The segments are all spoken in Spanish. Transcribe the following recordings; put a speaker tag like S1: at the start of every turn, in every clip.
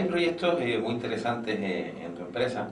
S1: hay proyectos muy interesantes en tu empresa.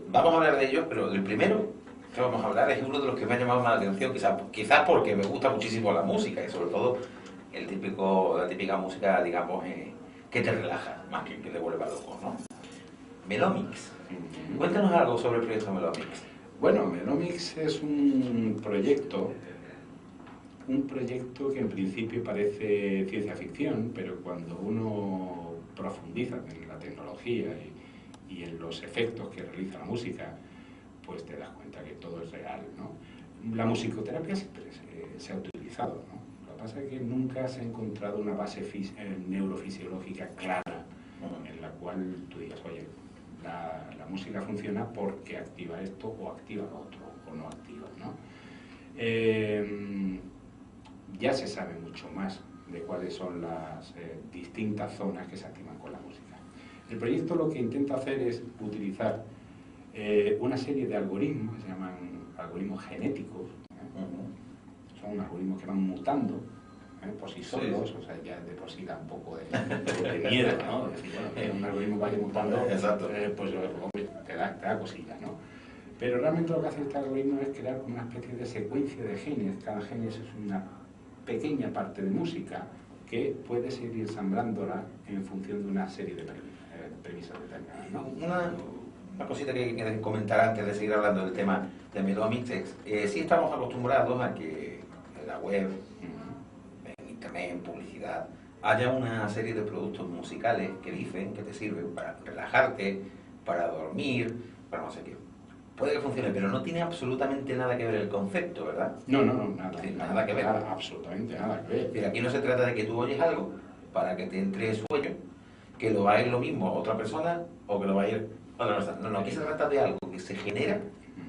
S1: Vamos a hablar de ellos, pero el primero que vamos a hablar es uno de los que me ha llamado más la atención, quizás porque me gusta muchísimo la música y sobre todo la típica música, digamos, que te relaja, más que te vuelva loco, ¿no? Melomix. Cuéntanos algo sobre el proyecto Melomix.
S2: Bueno, Melomix es un proyecto que en principio parece ciencia ficción, pero cuando uno profundiza en la tecnología y en los efectos que realiza la música, pues te das cuenta que todo es real, ¿no? La musicoterapia siempre se ha utilizado, ¿no? Lo que pasa es que nunca se ha encontrado una base neurofisiológica clara en la cual tú digas, oye, la música funciona porque activa esto o activa lo otro, o no activa, ¿no? Ya se sabe mucho más de cuáles son las distintas zonas que se activan con la música. El proyecto lo que intenta hacer es utilizar una serie de algoritmos que se llaman algoritmos genéticos, son algoritmos que van mutando por sí solos, sí. O sea, ya de por sí da un poco de miedo, ¿no? Decir, bueno, que un algoritmo vaya mutando, pues hombre, te da cosillas, ¿no? Pero realmente lo que hace este algoritmo es crear una especie de secuencia de genes. Cada gen es una pequeña parte de música que puedes ir ensamblándola en función de una serie de premisas determinadas, ¿no?
S1: Una cosita que hay que comentar antes de seguir hablando del tema de Melomix es, sí estamos acostumbrados a que en la web, en internet, en publicidad, haya una serie de productos musicales que dicen que te sirven para relajarte, para dormir, para no sé qué. Puede que funcione, pero no tiene absolutamente nada que ver el concepto, ¿verdad?
S2: No, nada.
S1: Nada que ver.
S2: Nada, absolutamente nada que ver.
S1: Mira, aquí no se trata de que tú oyes algo para que te entre sueño, que lo va a ir lo mismo a otra persona o que lo va a ir otra persona. No, aquí se trata de algo que se genera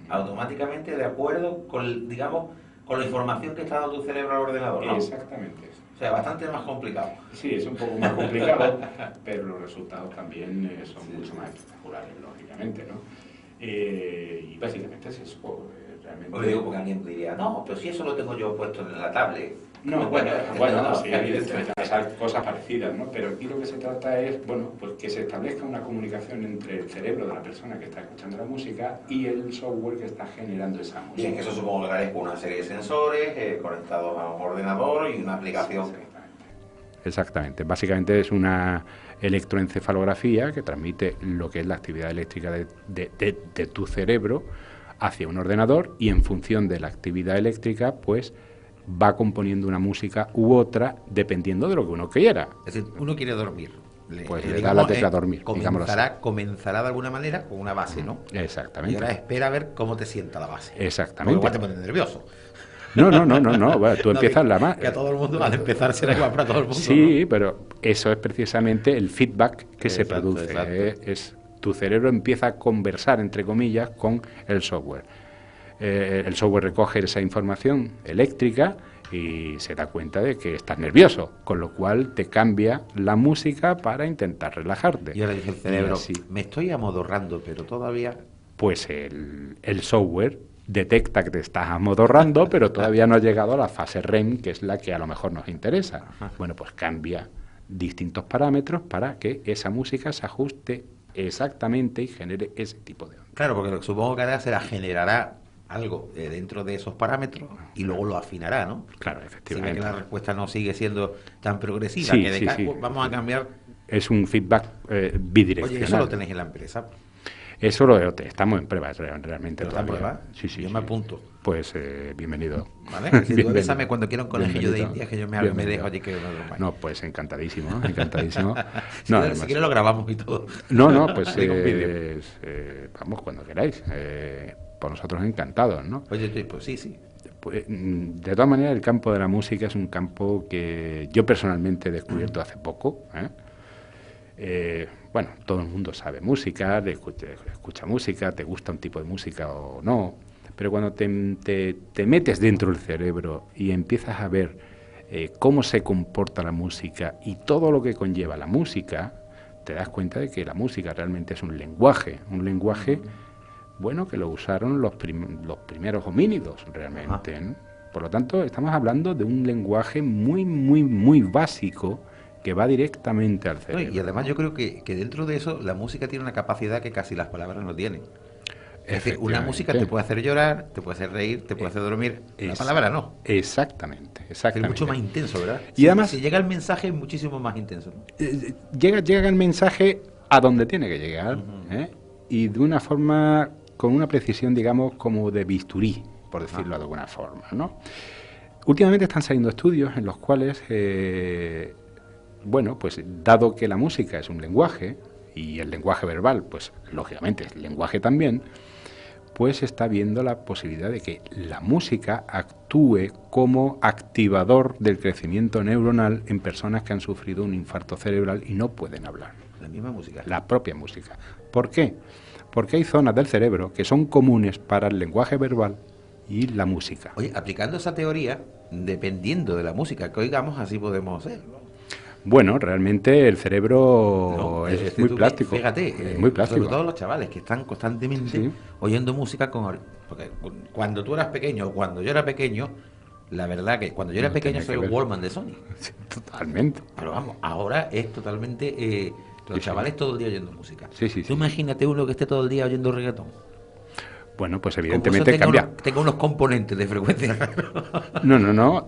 S1: automáticamente de acuerdo con, digamos, con la información que está dando tu cerebro al ordenador, ¿no?
S2: Exactamente.
S1: O sea, bastante más complicado.
S2: Sí, es un poco más complicado, pero los resultados también son mucho más espectaculares, lógicamente, ¿no? Y básicamente es eso, realmente...
S1: Os digo porque alguien diría, no, pero si eso lo tengo yo puesto en la tablet.
S2: No, sí, evidentemente hay cosas parecidas, ¿no? Pero aquí lo que se trata es, bueno, pues que se establezca una comunicación entre el cerebro de la persona que está escuchando la música y el software que está generando esa música.
S1: Bien, eso supongo que lo haréis con una serie de sensores conectados a un ordenador y una aplicación.
S2: Exactamente. Básicamente es una electroencefalografía que transmite lo que es la actividad eléctrica de tu cerebro hacia un ordenador y en función de la actividad eléctrica, pues va componiendo una música u otra dependiendo de lo que uno quiera.
S1: Es decir, uno quiere dormir.
S2: Pues le da la tecla dormir.
S1: Comenzará de alguna manera con una base, ¿no?
S2: Exactamente.
S1: Y ahora espera a ver cómo te sienta la base.
S2: Exactamente.
S1: Porque igual te pones nervioso.
S2: No. Bueno, tú empiezas la más.
S1: Que a todo el mundo, al empezar, será igual para todo el mundo.
S2: Sí,
S1: ¿no?
S2: pero eso es precisamente el feedback que se produce. Es tu cerebro empieza a conversar, entre comillas, con el software. El software recoge esa información eléctrica y se da cuenta de que estás nervioso, con lo cual te cambia la música para intentar relajarte.
S1: Y ahora dice el cerebro, me estoy amodorrando, pero todavía...
S2: Pues el software detecta que te estás amodorrando, pero todavía no ha llegado a la fase REM, que es la que a lo mejor nos interesa. Bueno, pues cambia distintos parámetros para que esa música se ajuste exactamente y genere ese tipo de onda.
S1: Claro, porque supongo que ahora generará algo dentro de esos parámetros y luego lo afinará, ¿no?
S2: Claro, efectivamente.
S1: Si ve que la respuesta no sigue siendo tan progresiva, que vamos a cambiar...
S2: Es un feedback bidireccional.
S1: Oye, ¿eso lo tenéis en la empresa?
S2: Eso lo estamos en pruebas realmente.
S1: ¿Está en prueba?
S2: Sí.
S1: Yo me apunto.
S2: Pues bienvenido.
S1: ¿Vale? Si tú avísame cuando quiera un conejillo de Indias que yo me dejo allí que...
S2: No, pues encantadísimo.
S1: Si quieres lo grabamos y todo.
S2: No, pues vamos cuando queráis. Por nosotros encantados, ¿no?
S1: Oye, pues sí.
S2: Pues, de todas maneras, el campo de la música es un campo que yo personalmente he descubierto hace poco. Bueno, todo el mundo sabe música, escucha música, te gusta un tipo de música o no, pero cuando te metes dentro del cerebro y empiezas a ver cómo se comporta la música y todo lo que conlleva la música, te das cuenta de que la música realmente es un lenguaje, bueno, que lo usaron los primeros homínidos realmente, ¿no? Por lo tanto, estamos hablando de un lenguaje muy, muy, muy básico que va directamente al
S1: No,
S2: cerebro.
S1: y además yo creo que dentro de eso la música tiene una capacidad que casi las palabras no tienen. Es decir, una música te puede hacer llorar, te puede hacer reír, te puede hacer dormir. La palabra no.
S2: Exactamente, exactamente.
S1: Es mucho más intenso, ¿verdad?
S2: Y además,
S1: si llega el mensaje es muchísimo más intenso, ¿no?
S2: Llega el mensaje a donde tiene que llegar, y de una forma, con una precisión, digamos, como de bisturí, por decirlo de alguna forma, ¿no? Últimamente están saliendo estudios en los cuales, bueno, pues dado que la música es un lenguaje, y el lenguaje verbal, pues lógicamente es lenguaje también, pues está viendo la posibilidad de que la música actúe como activador del crecimiento neuronal en personas que han sufrido un infarto cerebral y no pueden hablar.
S1: La misma música.
S2: La propia música. ¿Por qué? Porque hay zonas del cerebro que son comunes para el lenguaje verbal y la música.
S1: Oye, aplicando esa teoría, dependiendo de la música que oigamos, así podemos hacer.
S2: Bueno, realmente el cerebro es muy plástico.
S1: Fíjate,
S2: es muy plástico.
S1: Sobre todo los chavales que están constantemente oyendo música porque cuando tú eras pequeño o cuando yo era pequeño, la verdad que cuando yo era pequeño soy un Walkman de Sony.
S2: Sí, totalmente.
S1: Pero vamos, ahora es totalmente los chavales todo el día oyendo música.
S2: Sí.
S1: Tú imagínate uno que esté todo el día oyendo reggaetón.
S2: Bueno, pues evidentemente cambia.
S1: Tengo unos componentes de frecuencia.
S2: No.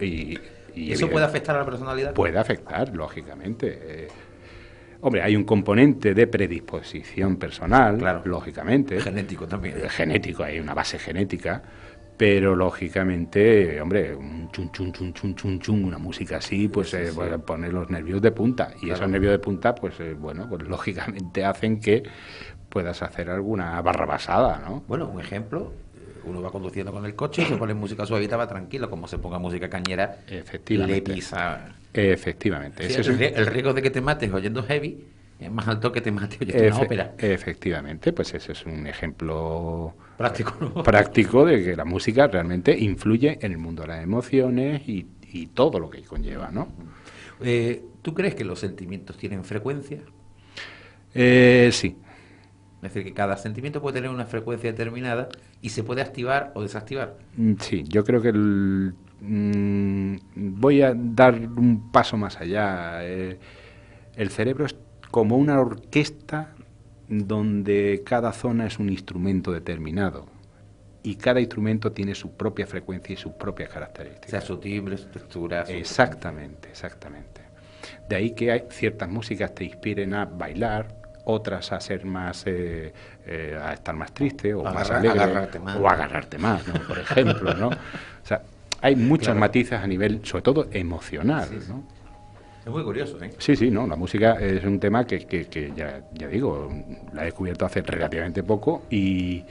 S2: Y
S1: ¿Eso puede afectar a la personalidad?
S2: Puede afectar, lógicamente. Hombre, hay un componente de predisposición personal, claro, lógicamente.
S1: Genético también.
S2: Genético, hay una base genética, pero lógicamente, hombre, un chun, una música así, pues pone los nervios de punta. Y esos nervios de punta, pues bueno, pues lógicamente hacen que puedas hacer alguna barrabasada, ¿no?
S1: Bueno, un ejemplo. Uno va conduciendo con el coche y se pone música suavita, va tranquilo, como se ponga música cañera, le pisa.
S2: Efectivamente.
S1: Sí, el riesgo de que te mates oyendo heavy es más alto que te mates oyendo una ópera.
S2: Efectivamente, pues ese es un ejemplo
S1: práctico, ¿no?
S2: Práctico de que la música realmente influye en el mundo de las emociones y todo lo que conlleva, ¿no?
S1: ¿Tú crees que los sentimientos tienen frecuencia?
S2: Sí.
S1: Es decir, que cada sentimiento puede tener una frecuencia determinada y se puede activar o desactivar.
S2: Sí, yo creo que voy a dar un paso más allá. El cerebro es como una orquesta donde cada zona es un instrumento determinado y cada instrumento tiene su propia frecuencia y sus propias características.
S1: O sea, su timbre, su textura.
S2: Exactamente. De ahí que hay ciertas músicas te inspiren a bailar, otras a ser más, a estar más triste o más alegre, o agarrarte más, ¿no? Por ejemplo, ¿no? O sea, hay muchos matices a nivel, sobre todo emocional, ¿no?
S1: Es muy curioso, ¿eh?
S2: Sí, no, la música es un tema que ya digo, la he descubierto hace relativamente poco y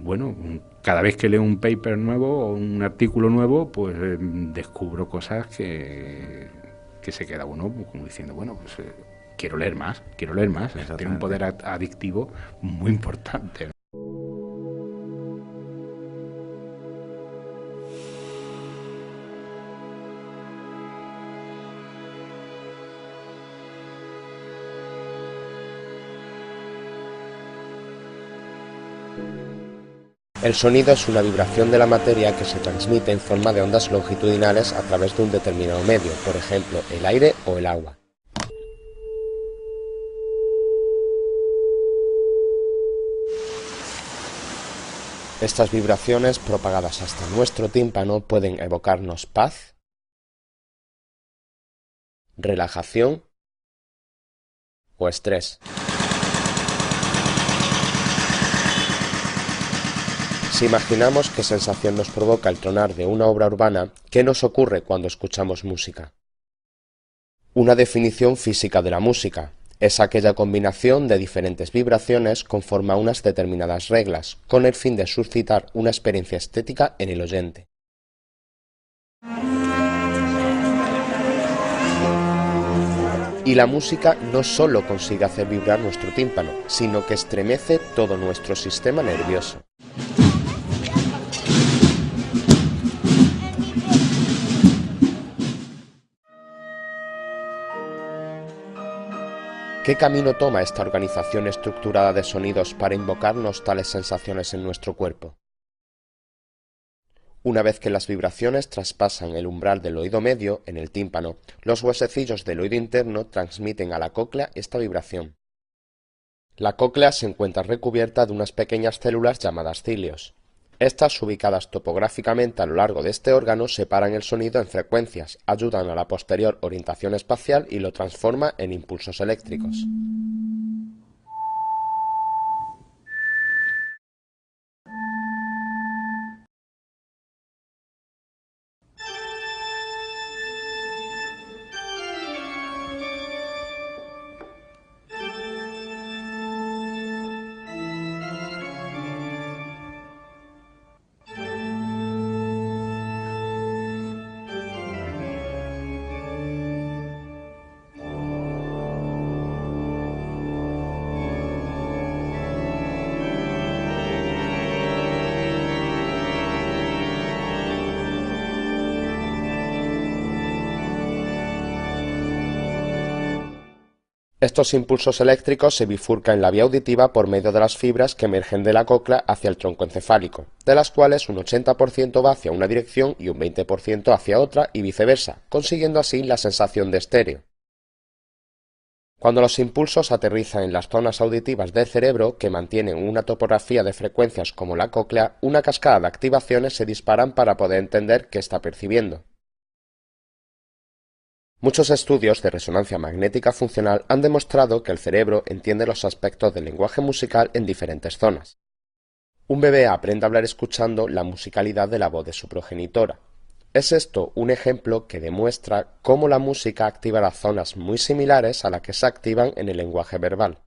S2: bueno, cada vez que leo un paper nuevo o un artículo nuevo, pues descubro cosas que se queda uno como diciendo, bueno, pues quiero leer más, tiene un poder adictivo muy importante, ¿no?
S3: El sonido es una vibración de la materia que se transmite en forma de ondas longitudinales a través de un determinado medio, por ejemplo, el aire o el agua. Estas vibraciones, propagadas hasta nuestro tímpano, pueden evocarnos paz, relajación o estrés. Si imaginamos qué sensación nos provoca el tronar de una obra urbana, ¿qué nos ocurre cuando escuchamos música? Una definición física de la música es aquella combinación de diferentes vibraciones conforme a unas determinadas reglas, con el fin de suscitar una experiencia estética en el oyente. Y la música no solo consigue hacer vibrar nuestro tímpano, sino que estremece todo nuestro sistema nervioso. ¿Qué camino toma esta organización estructurada de sonidos para invocarnos tales sensaciones en nuestro cuerpo? Una vez que las vibraciones traspasan el umbral del oído medio, en el tímpano, los huesecillos del oído interno transmiten a la cóclea esta vibración. La cóclea se encuentra recubierta de unas pequeñas células llamadas cilios. Estas, ubicadas topográficamente a lo largo de este órgano, separan el sonido en frecuencias, ayudan a la posterior orientación espacial y lo transforma en impulsos eléctricos. Estos impulsos eléctricos se bifurcan en la vía auditiva por medio de las fibras que emergen de la cóclea hacia el tronco encefálico, de las cuales un 80% va hacia una dirección y un 20% hacia otra y viceversa, consiguiendo así la sensación de estéreo. Cuando los impulsos aterrizan en las zonas auditivas del cerebro, que mantienen una topografía de frecuencias como la cóclea, una cascada de activaciones se disparan para poder entender qué está percibiendo. Muchos estudios de resonancia magnética funcional han demostrado que el cerebro entiende los aspectos del lenguaje musical en diferentes zonas. Un bebé aprende a hablar escuchando la musicalidad de la voz de su progenitora. Es esto un ejemplo que demuestra cómo la música activará zonas muy similares a las que se activan en el lenguaje verbal.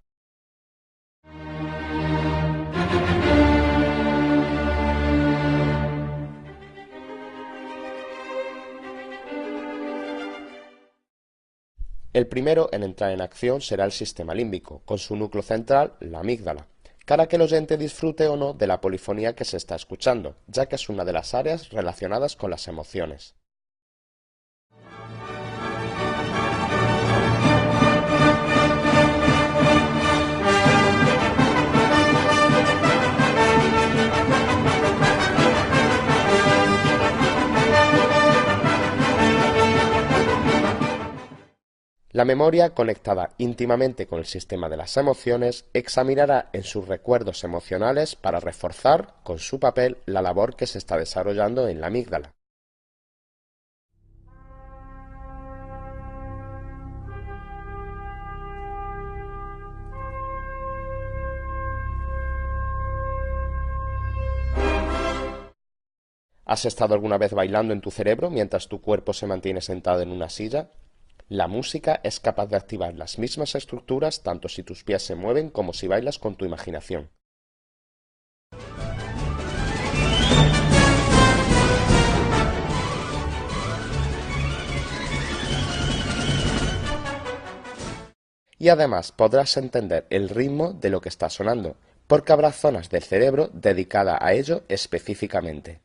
S3: El primero en entrar en acción será el sistema límbico, con su núcleo central, la amígdala, que hará que el oyente disfrute o no de la polifonía que se está escuchando, ya que es una de las áreas relacionadas con las emociones. La memoria, conectada íntimamente con el sistema de las emociones, examinará en sus recuerdos emocionales para reforzar, con su papel, la labor que se está desarrollando en la amígdala. ¿Has estado alguna vez bailando en tu cerebro mientras tu cuerpo se mantiene sentado en una silla? La música es capaz de activar las mismas estructuras tanto si tus pies se mueven como si bailas con tu imaginación. Y además podrás entender el ritmo de lo que está sonando, porque habrá zonas del cerebro dedicadas a ello específicamente.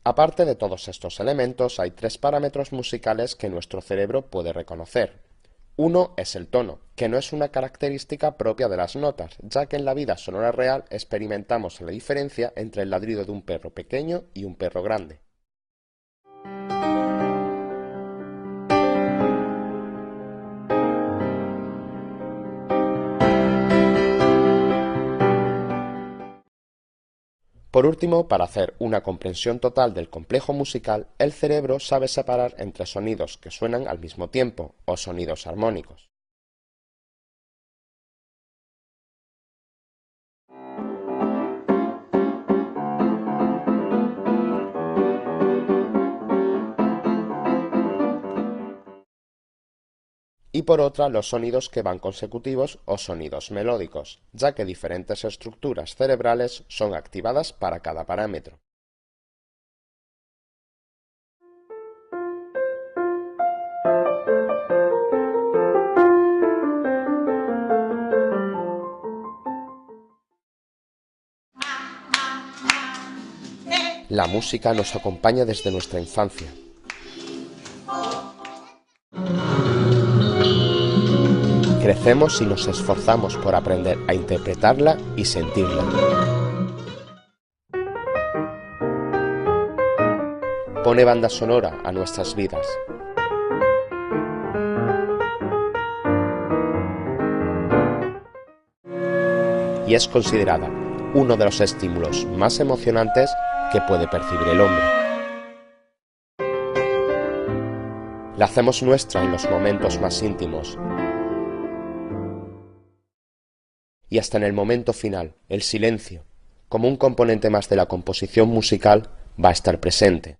S3: Aparte de todos estos elementos, hay tres parámetros musicales que nuestro cerebro puede reconocer. Uno es el tono, que no es una característica propia de las notas, ya que en la vida sonora real experimentamos la diferencia entre el ladrido de un perro pequeño y un perro grande. Por último, para hacer una comprensión total del complejo musical, el cerebro sabe separar entre sonidos que suenan al mismo tiempo, o sonidos armónicos. Y por otra, los sonidos que van consecutivos o sonidos melódicos, ya que diferentes estructuras cerebrales son activadas para cada parámetro. La música nos acompaña desde nuestra infancia. Crecemos si nos esforzamos por aprender a interpretarla y sentirla. Pone banda sonora a nuestras vidas. Y es considerada uno de los estímulos más emocionantes que puede percibir el hombre. La hacemos nuestra en los momentos más íntimos. Y hasta en el momento final, el silencio, como un componente más de la composición musical, va a estar presente.